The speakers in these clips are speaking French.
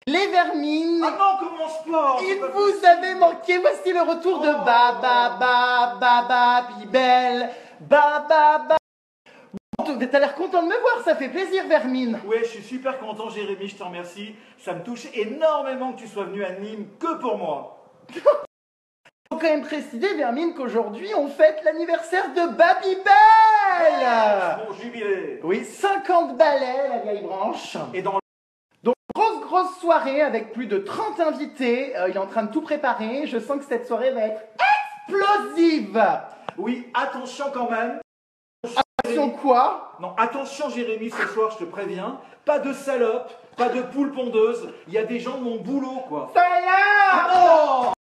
Les vermines, Ah non, commence pas! il vous avait manqué, voici le retour de Babybel, Ba. T'as l'air content de me voir, ça fait plaisir, Vermine. Ouais, je suis super content, Jérémy, je te remercie. Ça me touche énormément que tu sois venu à Nîmes que pour moi. Faut quand même préciser, Vermine, qu'aujourd'hui on fête l'anniversaire de Babybel. Bon jubilé. Oui, 50 balais, la vieille branche. Et dans Donc, grosse soirée avec plus de 30 invités. Il est en train de tout préparer. Je sens que cette soirée va être explosive. Oui, attention quand même. Attention quoi? Non, attention Jérémy, ce soir, je te préviens. Pas de salope, pas de poule pondeuse. Il y a des gens de mon boulot, quoi. Salope!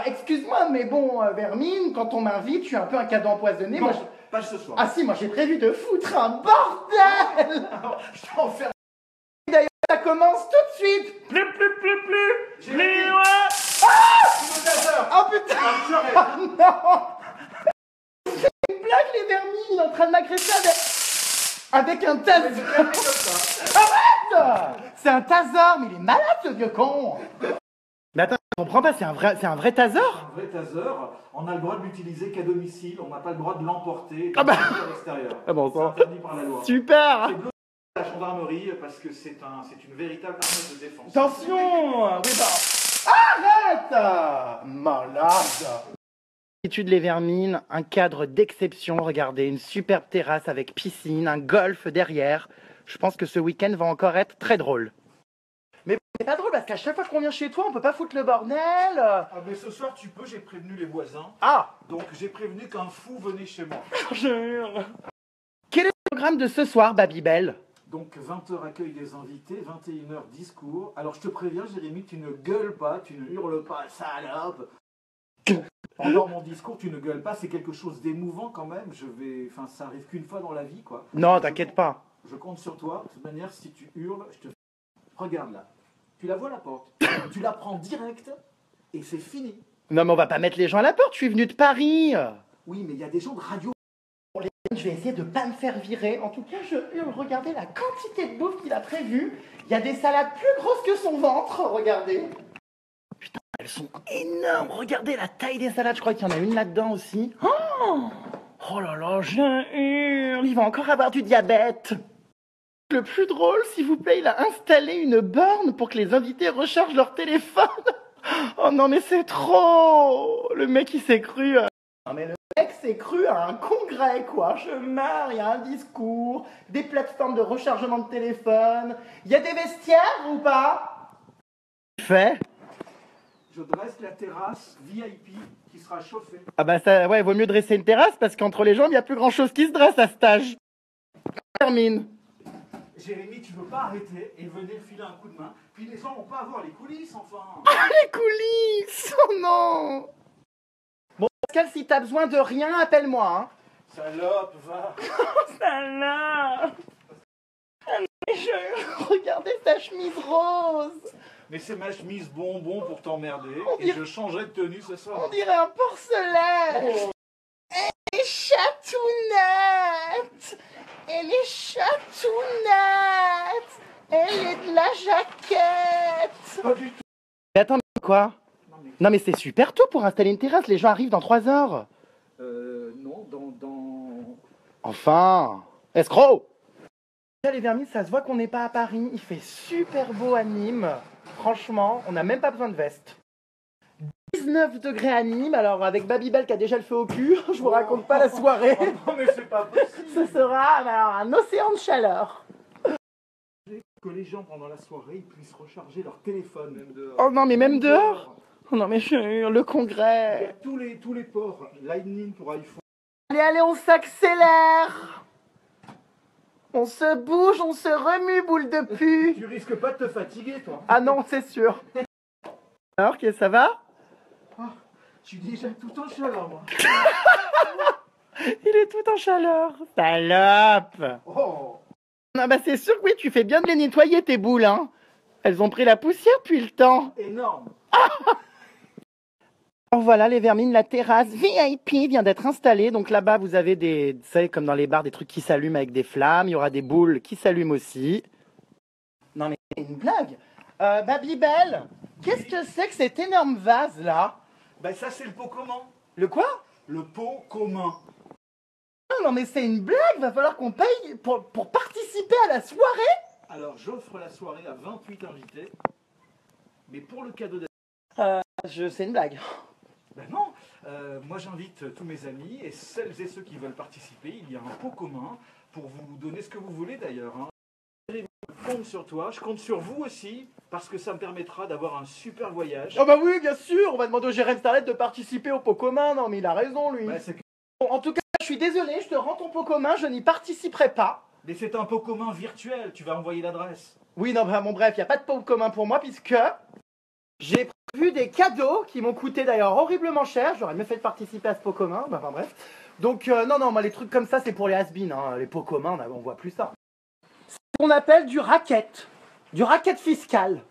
Excuse-moi, mais bon, Vermine, quand on m'invite, je suis un peu un cadeau empoisonné. Non, Moi, pas ce soir. Ah si, moi j'ai prévu de foutre un bordel. Je t'enferme. D'ailleurs, ça commence tout de suite. Plus. Jérémy. Ah Oh putain. j'arrête. Oh non. C'est une blague, les vermines. Il est en train de m'agresser avec un taser. Arrête. C'est un taser, mais il est malade, ce vieux con. Mais attends, je comprends pas, c'est un vrai taser? Un vrai taser, on a le droit de l'utiliser qu'à domicile, on n'a pas le droit de l'emporter Ah bah. à l'extérieur. Ah bon, C'est interdit par la loi. Super. C'est bloqué à la gendarmerie parce que c'est une véritable arme de défense. Attention. Oui, bah. Arrête. Malade. Étude les vermines, un cadre d'exception, regardez, une superbe terrasse avec piscine, un golf derrière. Je pense que ce week-end va encore être très drôle. Mais c'est pas drôle parce qu'à chaque fois qu'on vient chez toi, on peut pas foutre le bordel. Ah mais ce soir tu peux, j'ai prévenu les voisins. Ah. Donc j'ai prévenu qu'un fou venait chez moi. Quel est le programme de ce soir, Babybel? Donc 20h accueil des invités, 21h discours. Alors je te préviens Jérémy, tu ne gueules pas, tu ne hurles pas, salope. Pendant mon discours, tu ne gueules pas, c'est quelque chose d'émouvant quand même. Enfin, ça arrive qu'une fois dans la vie, quoi. Non, t'inquiète pas. Je compte sur toi. De toute manière, si tu hurles, je te... Regarde là. Tu la vois la porte. Tu la prends direct et c'est fini. Non, mais on va pas mettre les gens à la porte, je suis venu de Paris. Oui, mais il y a des gens de radio. Je vais essayer de pas me faire virer. En tout cas, je hurle. Regardez la quantité de bouffe qu'il a prévue. Il y a des salades plus grosses que son ventre. Regardez. Putain, elles sont énormes. Regardez la taille des salades. Je crois qu'il y en a une là-dedans aussi. Oh là là, je hurle. Il va encore avoir du diabète. Le plus drôle, s'il vous plaît, il a installé une borne pour que les invités rechargent leur téléphone. Oh non, mais c'est trop. Le mec, il s'est cru... Non, mais le mec s'est cru à un congrès, quoi. Je meurs, il y a un discours, des plateformes de rechargement de téléphone. Il y a des vestiaires ou pas? Fait. Je dresse la terrasse VIP qui sera chauffée. Ah bah ça, ouais, vaut mieux dresser une terrasse parce qu'entre les jambes, il n'y a plus grand-chose qui se dresse à cet âge. Termine. Jérémy, tu veux pas arrêter et venir filer un coup de main? Puis les gens vont pas avoir les coulisses, enfin. Ah, les coulisses. Oh non. Bon, Pascal, si t'as besoin de rien, appelle-moi, hein. Salope, va. Salope. Regardez sa chemise rose. Mais c'est ma chemise bonbon pour t'emmerder. On Et dirait- je changerai de tenue ce soir. On dirait un porcelain. Oh. Elle est chatounette. Elle est chatounette. Elle est de la jaquette. Pas du tout. Mais attends, mais quoi? Non, mais c'est super tôt pour installer une terrasse. Les gens arrivent dans 3 heures. Non, dans... Enfin, escroc. Là, les vermines, ça se voit qu'on n'est pas à Paris. Il fait super beau à Nîmes. Franchement, on n'a même pas besoin de veste. 19 degrés à Nîmes. Alors, avec Babybel qui a déjà le feu au cul, je vous raconte pas la soirée. Oh non, mais c'est pas possible. Ce sera alors, un océan de chaleur. Que les gens, pendant la soirée, ils puissent recharger leur téléphone, même dehors. Oh non, mais même dehors. Oh non, mais le Il y a congrès. tous les ports. Lightning pour iPhone. Allez, on s'accélère. On se bouge, on se remue, boule de pu. Tu risques pas de te fatiguer, toi. Ah non, c'est sûr. Alors, que ça va? Ah, je suis déjà tout en chaleur, moi. Il est tout en chaleur. Salope. Oh. Non, bah c'est sûr que oui, tu fais bien de les nettoyer, tes boules, hein. Elles ont pris la poussière depuis le temps. Énorme. Alors voilà, les vermines, la terrasse VIP vient d'être installée. Donc là-bas, vous avez des, vous savez, comme dans les bars, des trucs qui s'allument avec des flammes. Il y aura des boules qui s'allument aussi. Non mais c'est une blague. Babybel, qu'est-ce que c'est que cet énorme vase là? Ben ça c'est le pot commun. Le quoi? Le pot commun. Ah, non mais c'est une blague, va falloir qu'on paye pour participer à la soirée? Alors j'offre la soirée à 28 invités. Mais pour le cadeau C'est une blague. ben non, moi j'invite tous mes amis et celles et ceux qui veulent participer. Il y a un pot commun pour vous donner ce que vous voulez d'ailleurs. Hein. Je compte sur toi, je compte sur vous aussi, parce que ça me permettra d'avoir un super voyage. Oh bah oui, bien sûr, on va demander au Jérém Starlet de participer au pot commun, non mais il a raison lui. Ouais, c'est que- Bon, en tout cas, je suis désolé, je te rends ton pot commun, je n'y participerai pas. Mais c'est un pot commun virtuel, tu vas envoyer l'adresse. Oui, non, bah bon bref, il n'y a pas de pot commun pour moi puisque j'ai prévu des cadeaux qui m'ont coûté d'ailleurs horriblement cher, j'aurais mieux fait de participer à ce pot commun, bah enfin bref. Donc non, moi les trucs comme ça c'est pour les has-been, hein. Les pots communs, on voit plus ça. C'est ce qu'on appelle du racket fiscal.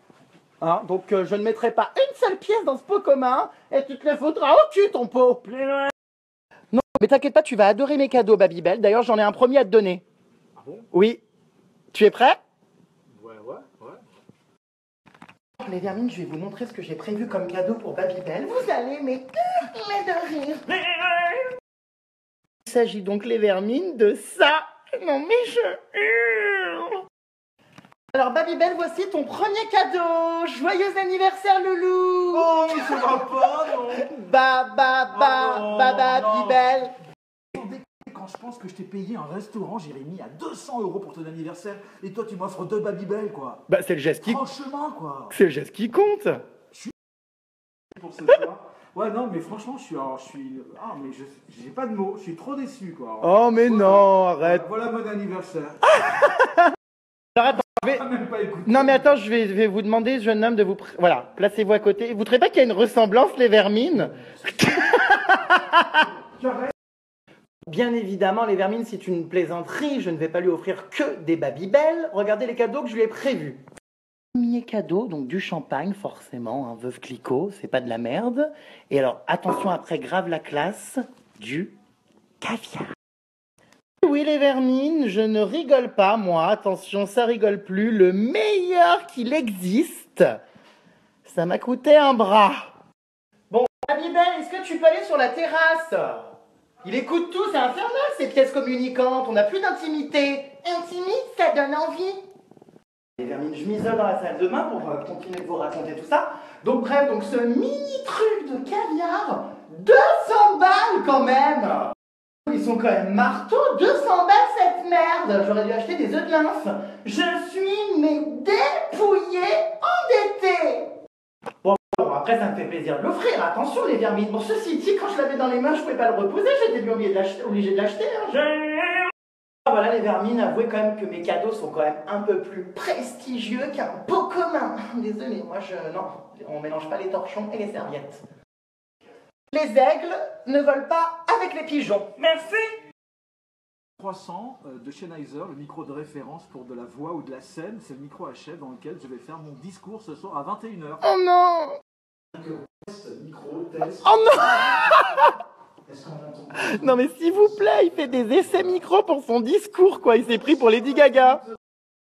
Hein, donc je ne mettrai pas une seule pièce dans ce pot commun et tu te le faudras au cul ton pot. Non, mais t'inquiète pas, tu vas adorer mes cadeaux, Babybel. D'ailleurs, j'en ai un premier à te donner. Ah bon? Oui. Tu es prêt? Ouais. Les vermines, je vais vous montrer ce que j'ai prévu comme cadeau pour Babybel. Vous allez mais de rire. Il s'agit donc, les vermines, de ça. Non mais je... Alors Babybel, voici ton premier cadeau. Joyeux anniversaire, loulou. Oh, mais ça va pas, non? Babybel. Quand je pense que je t'ai payé un restaurant, Jérémy, à 200 € pour ton anniversaire, et toi tu m'offres 2 Babybel, quoi. Bah c'est le geste qui... Franchement, quoi. C'est le geste qui compte. Pour ce soir. Ouais, non, mais franchement, mais j'ai pas de mots, je suis trop déçu, quoi. Oh mais Voilà. non, arrête. Voilà mon anniversaire. Arrête, je vais... Ah, même pas écouté. Non mais attends, je vais vous demander, jeune homme, de vous... Voilà, placez-vous à côté. Vous ne trouvez pas qu'il y a une ressemblance, les vermines? Bien évidemment, les vermines, c'est une plaisanterie. Je ne vais pas lui offrir que des Babybel. Regardez les cadeaux que je lui ai prévus. Premier cadeau, donc du champagne, forcément, un Veuve Clicquot, c'est pas de la merde. Et alors, attention, après, grave la classe, du caviar. Oui, les vermines, je ne rigole pas, moi. Attention, ça rigole plus. Le meilleur qu'il existe, ça m'a coûté un bras. Bon, Babybel, est-ce que tu peux aller sur la terrasse? Il écoute tout, c'est infernal ces pièces communicantes. On n'a plus d'intimité. Intimite, ça donne envie. Les vermines, je m'isole dans la salle de bain pour continuer de vous raconter tout ça. Donc bref, donc ce mini truc de caviar, 200 balles quand même. Ils sont quand même marteaux, 200 balles cette merde. J'aurais dû acheter des œufs de lymphe. Je suis mais dépouillé, endetté. Bon, après ça me fait plaisir de l'offrir. Attention les vermines. Bon, ceci dit, quand je l'avais dans les mains, je pouvais pas le reposer. J'étais bien obligé de l'acheter. Hein. Voilà les vermines, avouez quand même que mes cadeaux sont quand même un peu plus prestigieux qu'un pot commun. Désolé, moi non, on mélange pas les torchons et les serviettes. Les aigles ne volent pas avec les pigeons. Merci. 300 de Sennheiser, le micro de référence pour de la voix ou de la scène, c'est le micro HF dans lequel je vais faire mon discours ce soir à 21h. Oh non. Micro, test. Oh non. Est-ce qu'on entend? Non mais s'il vous plaît, il fait des essais micro pour son discours, quoi. Il s'est pris pour Lady Gaga.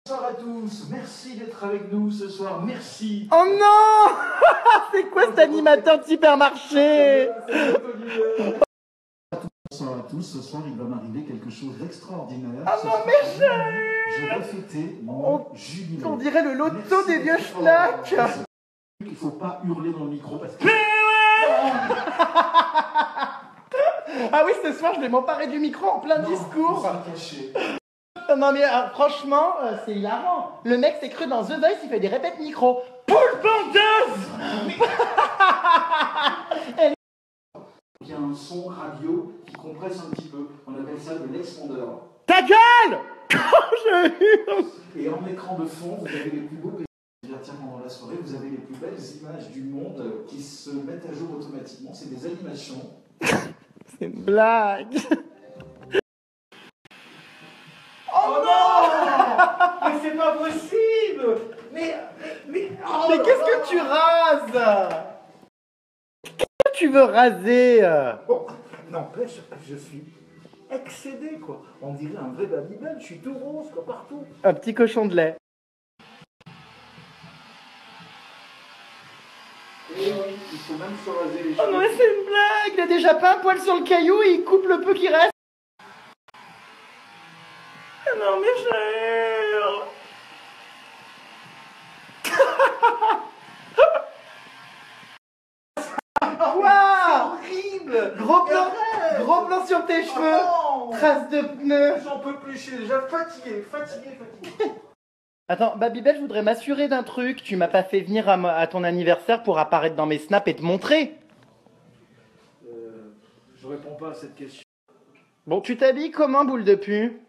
Bonsoir à tous, merci d'être avec nous ce soir, merci. Oh non. C'est quoi cet animateur de supermarché? Bonsoir à tous, ce soir il va m'arriver quelque chose d'extraordinaire. Ah Ce non soir, mais je vais fêter mon jubilé. on dirait le loto Merci des vieux d'être schnacks. Il ne faut pas hurler dans le micro parce que... Ah oui, ce soir, je vais m'emparer du micro en plein discours. Caché. Non mais franchement, c'est hilarant. Le mec s'est cru dans The Voice, il fait des répètes micro. Poule bandeuse. Il y a un son radio qui compresse un petit peu. On appelle ça de l'expandeur. Ta gueule. Je hurle. Et en écran de fond, vous avez les plus beaux paysages divertir pendant la soirée. Vous avez les plus belles images du monde qui se mettent à jour automatiquement. C'est des animations. C'est une blague. Oh non! Mais c'est pas possible! Mais qu'est-ce que tu rases? Qu'est-ce que tu veux raser? Bon, n'empêche, je suis excédé, quoi. On dirait un vrai Babybel, je suis tout rose, quoi, partout. Un petit cochon de lait. Et oui, il faut même se raser les Oh cheveux. non mais c'est une blague. Il a déjà pas un poil sur le caillou et il coupe le peu qui reste. Ah non mais je hurle. Quoi? Horrible. Gros plan sur tes cheveux. Oh, Trace de pneus. j'en peux plus, je suis déjà fatigué. Attends, Babybel, je voudrais m'assurer d'un truc. Tu m'as pas fait venir à ton anniversaire pour apparaître dans mes snaps et te montrer. Je réponds pas à cette question. Bon, tu t'habilles comment, boule de pu?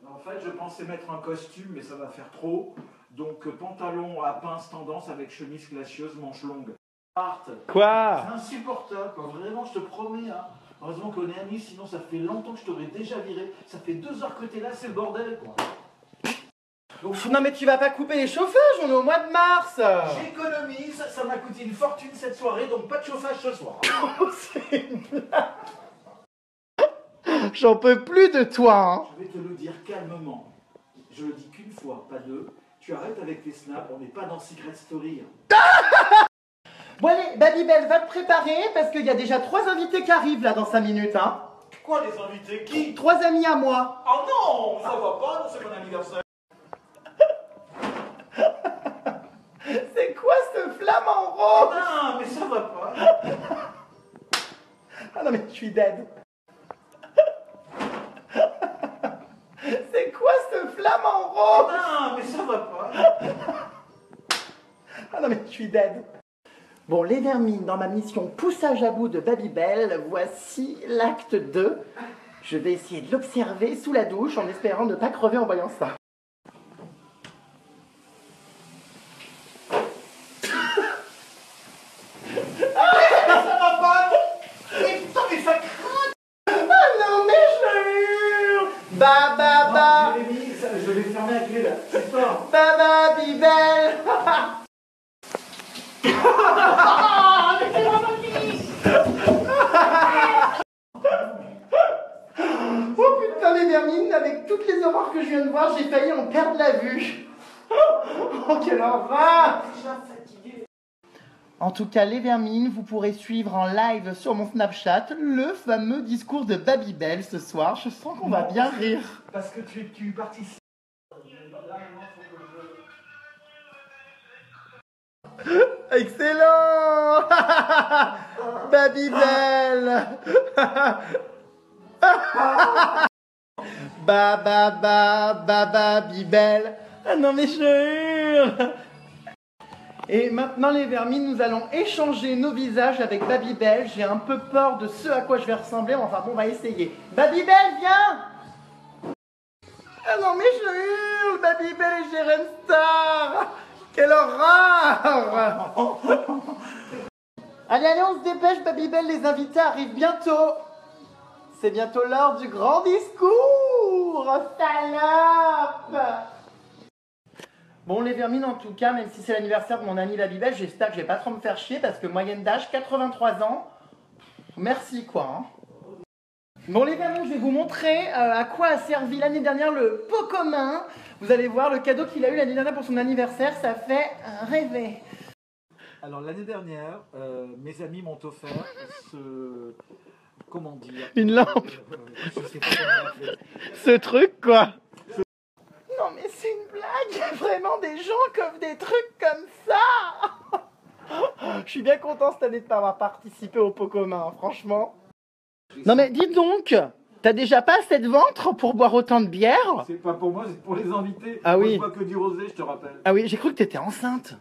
En fait, je pensais mettre un costume, mais ça va faire trop. Donc, pantalon à pince tendance avec chemise glacieuse, manches longues. Quoi? C'est insupportable, quoi. Vraiment, je te promets. Hein. Heureusement qu'on est amis, sinon ça fait longtemps que je t'aurais déjà viré. Ça fait 2 heures que t'es là, c'est le bordel, quoi. Donc, Non mais tu vas pas couper les chauffages, on est au mois de mars. j'économise, ça m'a coûté une fortune cette soirée, donc pas de chauffage ce soir. C'est une blague. J'en peux plus de toi, hein. Je vais te le dire calmement. Je le dis qu'une fois, pas deux. Tu arrêtes avec tes snaps, on n'est pas dans Secret Story. Bon allez, Babybel, va te préparer parce qu'il y a déjà 3 invités qui arrivent là dans 5 minutes, hein. Quoi, les invités? Qui? 3 amis à moi. Oh non, ça va pas, non, c'est mon anniversaire. C'est quoi ce flamant Oh rose? non, mais ça va pas. Ah non mais je suis dead. C'est quoi ce flamant Oh rose? non, mais ça va pas. Ah non mais je suis dead. Bon, les vermines, dans ma mission poussage à bout de Babybel, voici l'acte 2. Je vais essayer de l'observer sous la douche en espérant ne pas crever en voyant ça. Ça va pas. Mais putain, mais ça craint. Ah non mais je hurle. Ba. Jérémy, je vais fermer la clé là. C'est fort. Babybel. Oh putain les vermines, avec toutes les horreurs que je viens de voir, j'ai failli en perdre la vue. Oh quelle horreur! Déjà fatigué. En tout cas les vermines, vous pourrez suivre en live sur mon Snapchat le fameux discours de Babybel ce soir. Je sens qu'on va bien rire. Parce que tu participes. Excellent! Babybel! Babybel! Ah non mais je hurle! Et maintenant les vermines, nous allons échanger nos visages avec Babybel. J'ai un peu peur de ce à quoi je vais ressembler, mais enfin bon, on va essayer. Babybel, viens! Ah non mais je hurle! Babybel et Jérém Star! Quelle horreur! Allez, on se dépêche, Babybel, les invités arrivent bientôt. C'est bientôt l'heure du grand discours, salope! Bon, les vermines, en tout cas, même si c'est l'anniversaire de mon ami Babybel, j'espère que je vais pas trop me faire chier parce que moyenne d'âge, 83 ans. Merci, quoi. Hein. Bon, les vermines, je vais vous montrer à quoi a servi l'année dernière le pot commun. Vous allez voir, le cadeau qu'il a eu l'année dernière pour son anniversaire, ça fait rêver. Alors l'année dernière, mes amis m'ont offert ce... Comment dire? Une lampe. Je sais pas comment l'appeler. Ce truc, quoi. Non, mais c'est une blague. Il y a vraiment des gens qui offrent des trucs comme ça. Je suis bien content cette année de ne pas avoir participé au pot commun, hein, franchement. Non, mais dis donc, t'as déjà pas assez de ventre pour boire autant de bière? C'est pas pour moi, c'est pour les invités. Ah Moi, oui. je bois que du rosé, je te rappelle. Ah oui, j'ai cru que t'étais enceinte.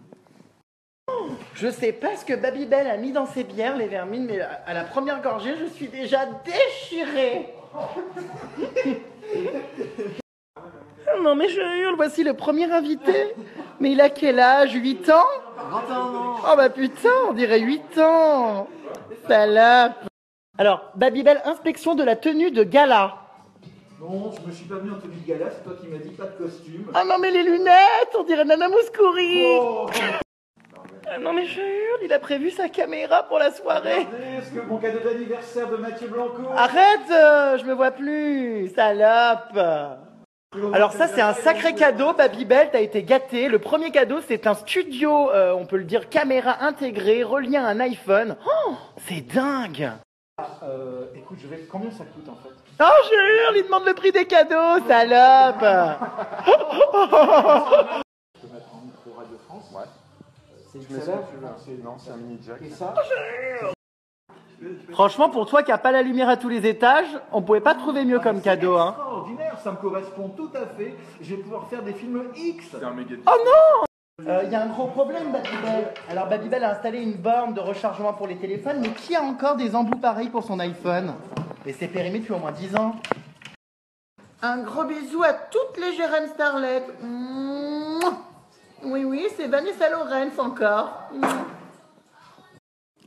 Je sais pas ce que Babybel a mis dans ses bières, les vermines, mais à la première gorgée, je suis déjà déchirée. Non mais je hurle, voici le premier invité. Mais il a quel âge? 8 ans? 21 ans. Oh bah putain, on dirait 8 ans. Salope. Alors, Babybel, inspection de la tenue de gala. Non, je me suis pas mis en tenue de gala, c'est toi qui m'as dit pas de costume. Ah non mais les lunettes, on dirait Nana Mouskouri. Oh. Ah non mais je hurle, il a prévu sa caméra pour la soirée. Est-ce que mon cadeau d'anniversaire de Mathieu Blanco? Arrête, je me vois plus, salope. Alors ça, c'est un sacré cadeau, Babybel, t'as été gâté. Le premier cadeau, c'est un studio, on peut le dire, caméra intégrée, relié à un iPhone. Oh, c'est dingue. Écoute, combien ça coûte en fait? Oh, je hurle, il demande le prix des cadeaux, salope. Je peux mettre en micro Radio France. Ouais. C'est Tu mets ce que tu veux. Non, c'est un mini jack. Et ça? Franchement, pour toi qui n'as pas la lumière à tous les étages, on pouvait pas trouver mieux comme cadeau, hein. C'est extraordinaire, ça me correspond tout à fait. Je vais pouvoir faire des films X. C'est un méga. Oh non! Il y a un gros problème, Babybel. Alors, Babybel a installé une borne de rechargement pour les téléphones, mais qui a encore des embouts pareils pour son iPhone? Et c'est périmé depuis au moins 10 ans. Un gros bisou à toutes les Jérém Starlet. Mouah. Oui, oui, c'est Vanessa Lawrence encore. Mouah.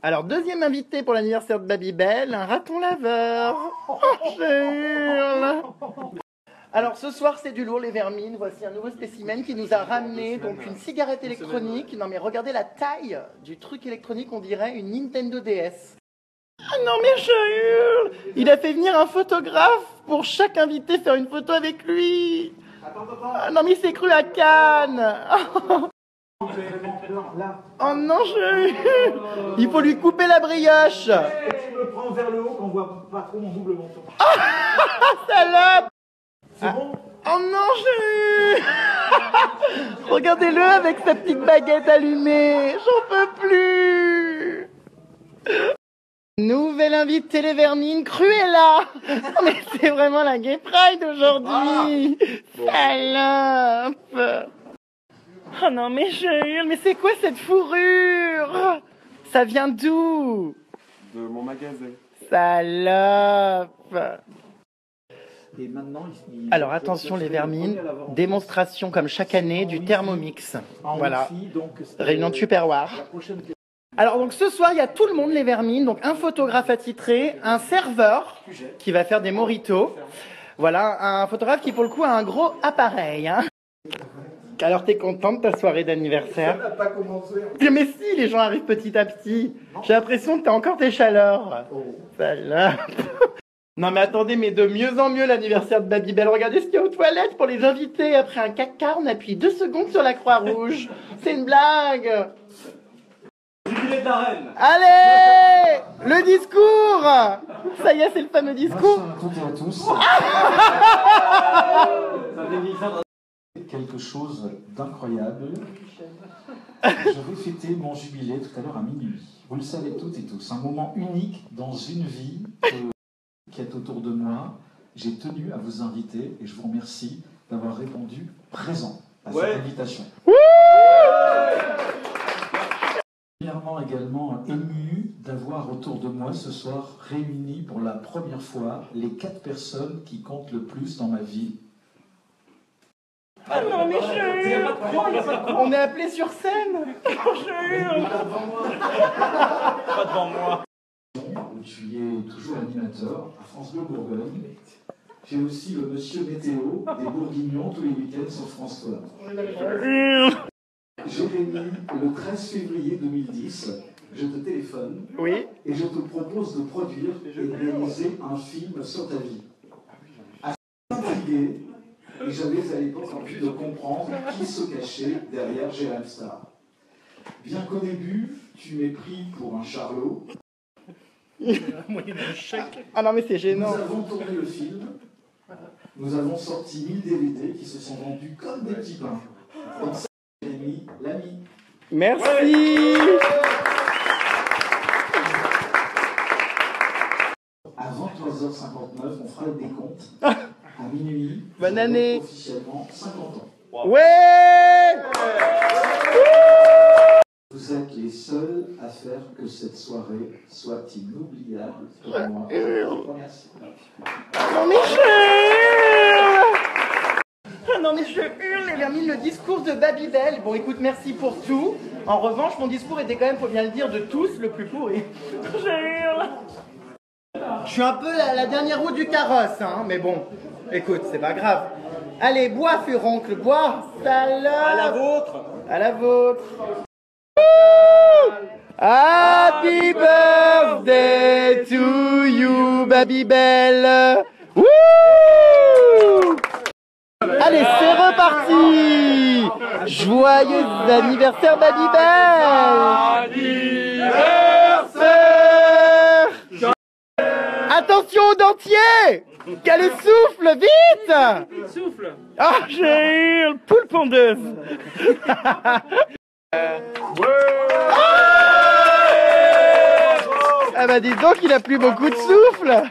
Alors, deuxième invité pour l'anniversaire de Babybel, un raton laveur. Oh, je hurle. Alors, ce soir, c'est du lourd, les vermines. Voici un nouveau spécimen qui nous a ramené donc une cigarette électronique. Non, mais regardez la taille du truc électronique, on dirait une Nintendo DS. Ah non, mais je hurle. Il a fait venir un photographe pour chaque invité faire une photo avec lui. Attends. Ah non, mais il s'est cru à Cannes. J'ai vraiment peur, là. Oh non, je hurle. Il faut lui couper la brioche. Et tu me prends vers le haut qu'on voit pas trop mon double menton. Ah, salope. C'est bon? Oh non, je hurle. Regardez-le avec sa petite baguette allumée. J'en peux plus. Nouvelle invitée les vermines, Cruella. Oh, mais c'est vraiment la Gay Pride aujourd'hui. Salope. Oh non, mais je hurle. Mais c'est quoi cette fourrure? Ça vient d'où? De mon magasin. Salope. Et maintenant, Alors attention les vermines, démonstration comme chaque année du Thermomix. Voilà, réunion de Tupperware. Alors donc ce soir il y a tout le monde les vermines, donc un photographe attitré, un serveur qui va faire des mojitos. Voilà, un photographe qui pour le coup a un gros appareil. Hein. Alors t'es contente de ta soirée d'anniversaire? Ça n'a pas commencé. Mais si, les gens arrivent petit à petit. J'ai l'impression que t'as encore tes chaleurs. Salope. Non mais attendez, mais de mieux en mieux l'anniversaire de Babybel. Regardez ce qu'il y a aux toilettes pour les invités. Après un caca, on appuie 2 secondes sur la croix rouge. C'est une blague. Jubilé de la reine. Allez, le discours. Ça y est, c'est le fameux discours. Bonsoir à toutes et à tous. Quelque chose d'incroyable. Je vais fêter mon jubilé tout à l'heure à minuit. Vous le savez toutes et tous, un moment unique dans une vie qui est autour de moi. J'ai tenu à vous inviter et je vous remercie d'avoir répondu présent à cette invitation. Premièrement, également ému d'avoir autour de moi ce soir réuni pour la première fois les 4 personnes qui comptent le plus dans ma vie. Ah non mais je hurle. On est appelé sur scène. Je hurle. Pas devant moi. Où tu es toujours animateur à France Bleu Bourgogne. J'ai aussi le monsieur météo des Bourguignons tous les week-ends sur France 3. Jérémy, le 13 février 2010, je te téléphone Oui. et je te propose de produire et de réaliser un film sur ta vie. Assez intrigué, et j'avais à l'époque envie de comprendre qui se cachait derrière Jérém Star. Bien qu'au début, tu m'aies pris pour un charlot. Ah non mais c'est Nous gênant. avons tourné le film. Nous avons sorti 1000 DVD qui se sont vendus comme des petits pains. Donc ça, Jérémy, l'ami. Merci. À 23h59, on fera le décompte. À minuit, Bonne vous aurez année. officiellement 50 ans. Ouais. Vous êtes les seuls à faire que cette soirée soit inoubliable pour moi. Je vous remercie. Non mais je hurle. Ah non mais je hurle les vermines, le discours de Babybel. Bon écoute, merci pour tout. En revanche, mon discours était quand même, faut bien le dire, de tous le plus pourri. Je hurle. Je suis un peu la dernière roue du carrosse, hein, mais bon, écoute, c'est pas grave. Allez, bois, furoncle, bois, salope. À la vôtre. À la vôtre. Happy birthday to you, Babybel. Woo! Allez, c'est reparti. Joyeux anniversaire, Babybel. Anniversaire. Attention au dentier. Allez, souffle, vite. Souffle. Ah, j'ai eu une poule pondeuse. Ah bah dis donc, il a plus beaucoup de souffle.